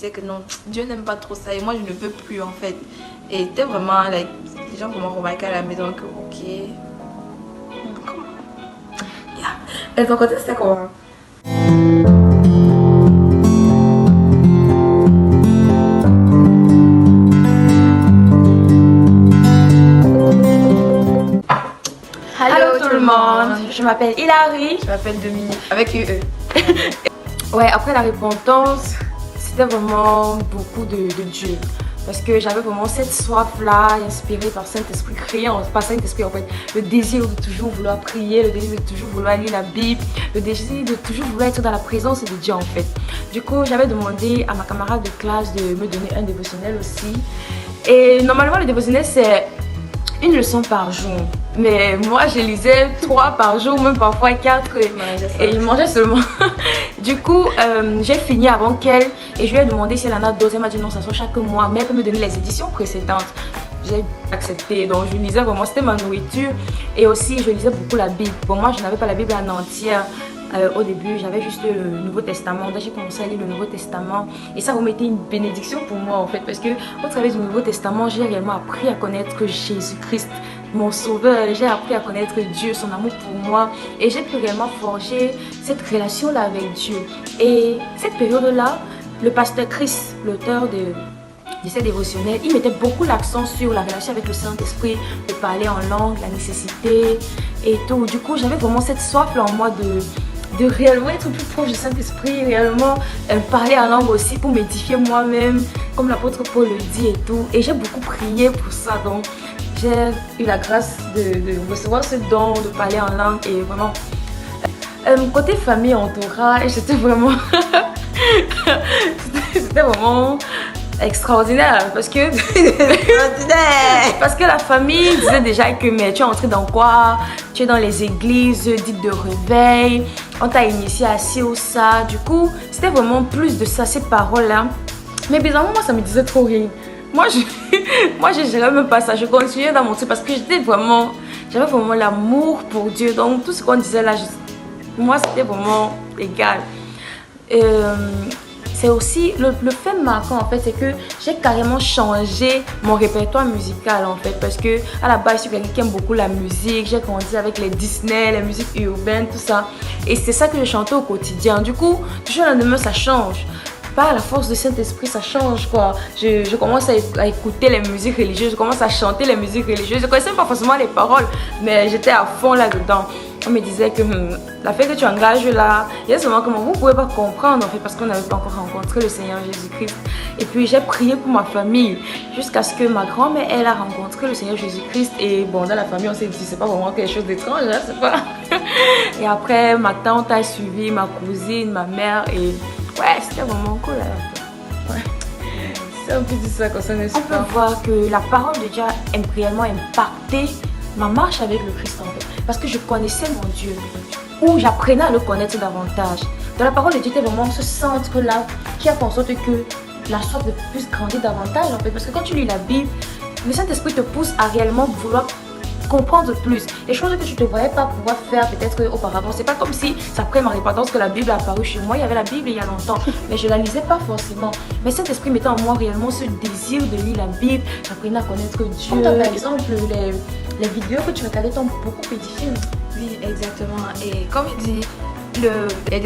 disais que non, Dieu n'aime pas trop ça et moi je ne veux plus en fait. Et c'était vraiment, like, les gens vraiment remarquaient à la maison que ok. Comment? Yeah. Et ton côté c'était comment? Hello tout le monde, je m'appelle Hilary. Je m'appelle Dominique, avec UE. Ouais, après la repentance, c'était vraiment beaucoup de Dieu. Parce que j'avais vraiment cette soif-là, inspirée par Saint-Esprit, créée par Saint-Esprit en fait. Le désir de toujours vouloir prier, le désir de toujours vouloir lire la Bible, le désir de toujours vouloir être dans la présence de Dieu en fait. Du coup, j'avais demandé à ma camarade de classe de me donner un dévotionnel aussi. Et normalement, le dévotionnel, c'est une leçon par jour. Mais moi, je lisais 3 par jour, même parfois 4. Et je mangeais seulement. Du coup, j'ai fini avant qu'elle. Et je lui ai demandé si elle en a d'autres. Elle m'a dit non, ça sort chaque mois. Mais elle peut me donner les éditions précédentes. J'ai accepté. Donc, je lisais vraiment, c'était ma nourriture. Et aussi, je lisais beaucoup la Bible. Bon, moi, je n'avais pas la Bible en entière. Au début, j'avais juste le Nouveau Testament. Donc, j'ai commencé à lire le Nouveau Testament. Et ça remettait une bénédiction pour moi, en fait. Parce que, au travers du Nouveau Testament, j'ai réellement appris à connaître Jésus-Christ, mon sauveur. J'ai appris à connaître Dieu, son amour pour moi. Et j'ai pu réellement forger cette relation-là avec Dieu. Et cette période-là, le pasteur Chris, l'auteur de ces dévotionnels, il mettait beaucoup l'accent sur la relation avec le Saint-Esprit, de parler en langue, la nécessité et tout. Du coup, j'avais vraiment cette soif-là en moi de réellement être plus proche du Saint-Esprit, réellement parler en langue aussi pour m'édifier moi-même, comme l'apôtre Paul le dit et tout. Et j'ai beaucoup prié pour ça, donc j'ai eu la grâce de recevoir ce don, de parler en langue et vraiment... côté famille, entourage, c'était vraiment... c'était vraiment extraordinaire parce que parce que la famille disait déjà que mais tu es entré dans quoi, tu es dans les églises dites de réveil, on t'a initié à ci ou ça. Du coup c'était vraiment plus de ça, ces paroles là, mais bizarrement moi ça me disait trop rien. Moi je gérais même pas ça, je continuais dans mon truc parce que j'avais vraiment l'amour pour Dieu, donc tout ce qu'on disait là moi c'était vraiment égal. C'est aussi le fait marquant en fait, c'est que j'ai carrément changé mon répertoire musical en fait, parce que à la base je suis quelqu'un qui aime beaucoup la musique, j'ai grandi avec les Disney, les musiques urbaines, tout ça, et c'est ça que je chantais au quotidien. Du coup, du jour au lendemain ça change. Par la force du Saint-Esprit, ça change quoi. Je commence à écouter les musiques religieuses, je commence à chanter les musiques religieuses. Je connaissais pas forcément les paroles, mais j'étais à fond là-dedans. On me disait que la fête que tu engages là, il y a seulement comment vous pouvez pas comprendre en fait, parce qu'on n'avait pas encore rencontré le Seigneur Jésus-Christ. Et puis j'ai prié pour ma famille jusqu'à ce que ma grand-mère elle a rencontré le Seigneur Jésus-Christ. Et bon, dans la famille on s'est dit c'est pas vraiment quelque chose d'étrange, hein, c'est pas. Et après ma tante a suivi, ma cousine, ma mère, et ouais, c'était vraiment cool là. Ouais. C'est un peu de ça qu'on s'en est. On peut voir que la parole de Dieu a réellement impacté ma marche avec le Christ en fait. Parce que je connaissais mon Dieu, ou j'apprenais à le connaître davantage. Dans la parole de Dieu, c'était vraiment ce centre-là qui a fait en sorte que la soif de plus grandir davantage en fait. Parce que quand tu lis la Bible, le Saint-Esprit te pousse à réellement vouloir comprendre plus. Les choses que tu ne voyais pas pouvoir faire peut-être auparavant. C'est pas comme si, après ma repentance, que la Bible a apparu chez moi. Il y avait la Bible il y a longtemps, mais je la lisais pas forcément. Mais cet esprit mettait en moi réellement ce désir de lire la Bible. J'apprenais à connaître Dieu. Comme par exemple, les vidéos que tu regardais t'ont beaucoup édifié. Oui, exactement. Et comme il dit, les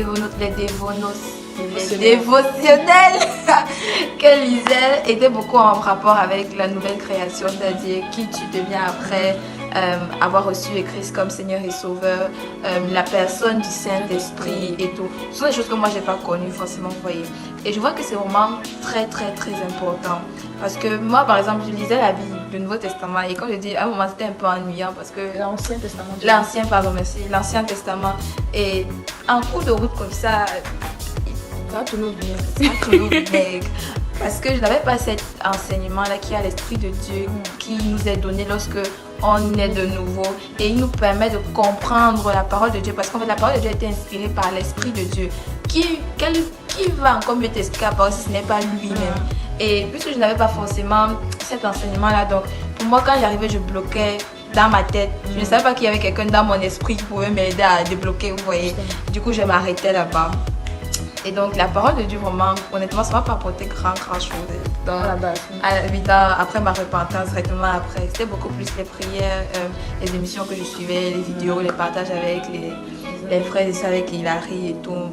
dévotionnels qu'elle lisait étaient beaucoup en rapport avec la nouvelle création, c'est-à-dire qui tu deviens après avoir reçu le Christ comme Seigneur et Sauveur, la personne du Saint-Esprit et tout. Ce sont des choses que moi j'ai pas connues forcément, vous voyez. Et je vois que c'est vraiment très très très important. Parce que moi par exemple je lisais la Bible, le Nouveau Testament, et quand je dis à un moment c'était un peu ennuyant parce que l'Ancien Testament. L'Ancien Testament. Et en cours de route comme ça, ça a toujours bien. Parce que je n'avais pas cet enseignement-là qui a l'Esprit de Dieu qui nous est donné lorsque on est de nouveau, et il nous permet de comprendre la parole de Dieu, parce qu'en fait la parole de Dieu a été inspirée par l'Esprit de Dieu qui va encore mieux t'expliquer la parole si ce n'est pas lui-même. Et puisque je n'avais pas forcément cet enseignement-là, donc pour moi quand j'arrivais je bloquais dans ma tête. Je ne savais pas qu'il y avait quelqu'un dans mon esprit qui pouvait m'aider à débloquer, vous voyez. Du coup je m'arrêtais là-bas. Et donc la parole de Dieu, vraiment, honnêtement, ça m'a pas apporté grand chose. Donc, À la base. à 8 ans, après ma repentance, directement après, c'était beaucoup plus les prières, les émissions que je suivais, les vidéos, les partages avec les frères et sœurs avec Hilary et tout.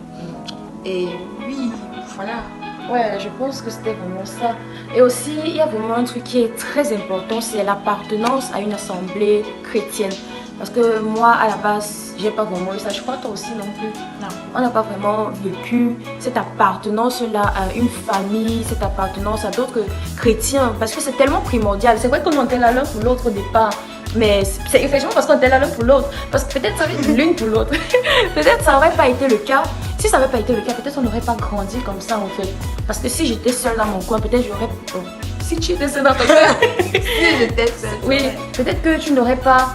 Et oui, voilà. Ouais, je pense que c'était vraiment ça. Et aussi, il y a vraiment un truc qui est très important, c'est l'appartenance à une assemblée chrétienne. Parce que moi, à la base, j'ai pas vraiment eu ça. Je crois que toi aussi non plus. Non. On n'a pas vraiment vécu cette appartenance-là à une famille, cette appartenance à d'autres chrétiens. Parce que c'est tellement primordial. C'est vrai qu'on était là l'un pour l'autre au départ. Mais c'est effectivement parce qu'on était là l'un pour l'autre. Parce que peut-être ça avait été l'une pour l'autre. Peut-être ça n'aurait pas été le cas. Si ça n'avait pas été le cas, peut-être on n'aurait pas grandi comme ça en fait. Parce que si j'étais seule dans mon coin, peut-être j'aurais... Bon, si tu étais seule dans ton coin... Si j'étais seule. Oui, peut-être que tu n'aurais pas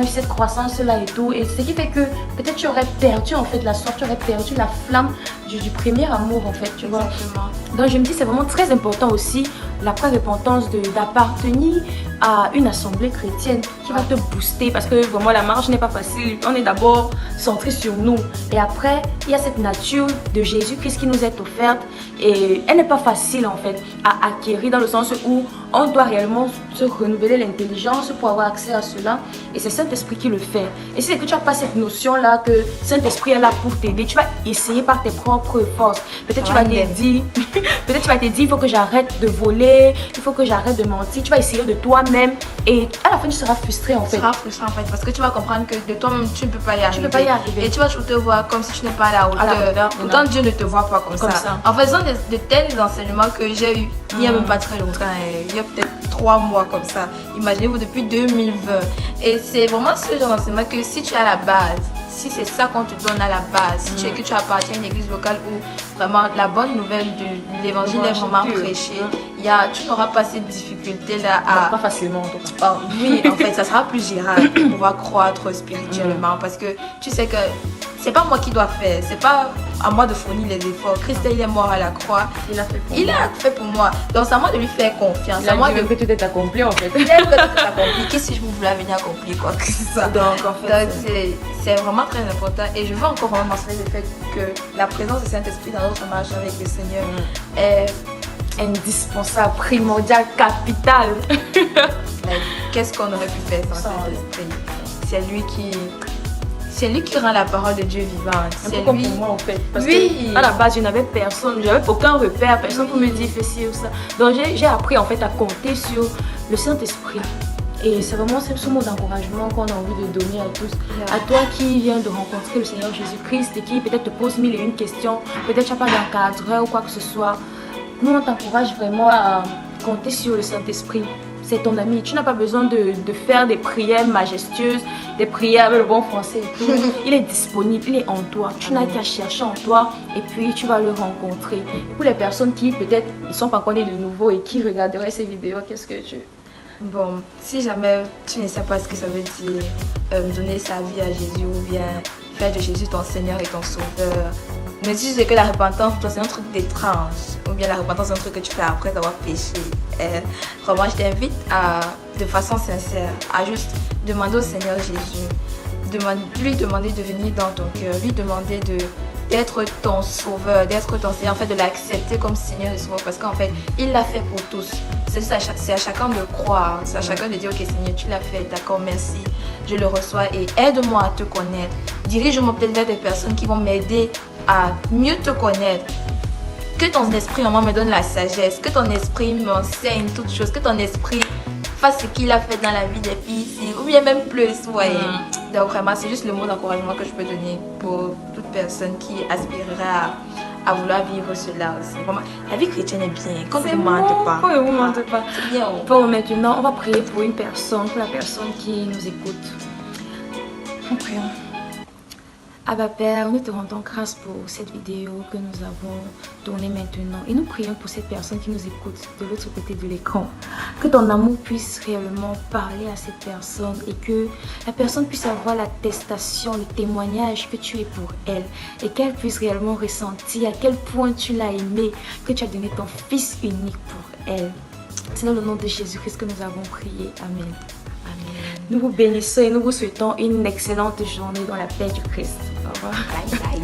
eu cette croissance là et tout, et ce qui fait que peut-être tu aurais perdu en fait la soif, tu aurais perdu la flamme du premier amour en fait, tu vois. Exactement. Donc je me dis c'est vraiment très important aussi la repentance d'appartenir à une assemblée chrétienne qui va te booster, parce que vraiment la marche n'est pas facile. On est d'abord centré sur nous et après il y a cette nature de Jésus-Christ qui nous est offerte et elle n'est pas facile en fait à acquérir, dans le sens où on doit réellement se renouveler l'intelligence pour avoir accès à cela, et c'est Saint-Esprit qui le fait. Et si c'est que tu n'as pas cette notion là que Saint-Esprit est là pour t'aider, tu vas essayer par tes propres forces. Peut-être tu vas te dire il faut que j'arrête de voler, il faut que j'arrête de mentir. Tu vas essayer de toi-même et à la fin tu seras frustré en fait. Tu seras frustré en fait, parce que tu vas comprendre que de toi-même tu ne peux pas y arriver. Tu peux pas y arriver. Et tu vas toujours te voir comme si tu n'es pas à la hauteur. Pourtant Dieu ne te voit pas comme ça. En faisant de tels enseignements que j'ai eu il n'y a même pas très longtemps, il y a peut-être 3 mois comme ça. Imaginez-vous depuis 2020. Et c'est vraiment ce genre d'enseignement que si tu es à la base, si c'est ça qu'on te donne à la base, si tu es que tu appartiens à une église locale où vraiment la bonne nouvelle de l'évangile est vraiment prêchée, tu n'auras pas cette difficulté-là à... Pas facilement en tout cas. Oui, en fait, ça sera plus gérable pour pouvoir croître spirituellement, parce que tu sais que c'est pas moi qui dois faire, c'est pas à moi de fournir les efforts. Christ, il est mort à la croix. Il a fait pour Il moi. a fait pour moi. Donc c'est à moi de lui faire confiance. Il a dit même que tout est accompli en fait. Il a dit que tout est accompli. Qu'est-ce que je voulais venir accomplir quoi que c'est ça. Donc en fait, c'est vraiment très important. Et je veux encore mentionner le fait que la présence du Saint-Esprit dans notre marche avec le Seigneur est indispensable, primordial, capital. Qu'est-ce qu'on aurait pu faire sans Saint-Esprit? C'est lui qui rend la parole de Dieu vivante. C'est comme pour moi en fait. Parce oui. que à la base, je n'avais personne, j'avais aucun repère, personne pour me dire fais ci ou ça. Donc j'ai appris en fait à compter sur le Saint-Esprit. Et c'est vraiment ce mot d'encouragement qu'on a envie de donner à tous. À toi qui viens de rencontrer le Seigneur Jésus-Christ et qui peut-être te pose 1001 questions, peut-être tu n'as pas d'encadreur ou quoi que ce soit. Nous, on t'encourage vraiment à compter sur le Saint-Esprit. C'est ton ami. Tu n'as pas besoin de faire des prières majestueuses, des prières avec le bon français et tout. Il est disponible, il est en toi. Tu n'as qu'à chercher en toi et puis tu vas le rencontrer. Et pour les personnes qui peut-être ne sont pas connues de nouveau et qui regarderaient ces vidéos, qu'est-ce que tu... Bon, si jamais tu ne sais pas ce que ça veut dire, donner sa vie à Jésus ou bien faire de Jésus ton Seigneur et ton Sauveur, mais si tu sais que la repentance, c'est un truc d'étrange, ou bien la repentance, c'est un truc que tu fais après avoir péché, vraiment, je t'invite de façon sincère à juste demander au Seigneur Jésus, lui demander de venir dans ton cœur, lui demander d'être ton Sauveur, d'être ton Seigneur, en fait, de l'accepter comme Seigneur et Sauveur, parce qu'en fait, il l'a fait pour tous. C'est à chacun de croire, c'est à chacun de dire ok Seigneur, tu l'as fait, d'accord, merci, je le reçois et aide-moi à te connaître. Dirige-moi peut-être vers des personnes qui vont m'aider à mieux te connaître. Que ton esprit en moi me donne la sagesse, que ton esprit m'enseigne toutes choses, que ton esprit fasse ce qu'il a fait dans la vie des filles ici, ou bien même plus, voyez. Donc vraiment, c'est juste le mot d'encouragement que je peux donner pour toute personne qui aspirerait à vouloir vivre cela aussi. Vraiment, la vie chrétienne est bien, qu'on ne vous mente pas. Oui, vous ne mentez pas. C'est bien. Bon, maintenant, on va prier pour une personne, pour la personne qui nous écoute. Nous prions. Abba Père, nous te rendons grâce pour cette vidéo que nous avons tournée maintenant. Et nous prions pour cette personne qui nous écoute de l'autre côté de l'écran. Que ton amour puisse réellement parler à cette personne et que la personne puisse avoir l'attestation, le témoignage que tu es pour elle. Et qu'elle puisse réellement ressentir à quel point tu l'as aimée, que tu as donné ton Fils unique pour elle. C'est dans le nom de Jésus-Christ que nous avons prié. Amen. Nous vous bénissons et nous vous souhaitons une excellente journée dans la paix du Christ. Au revoir. Bye bye.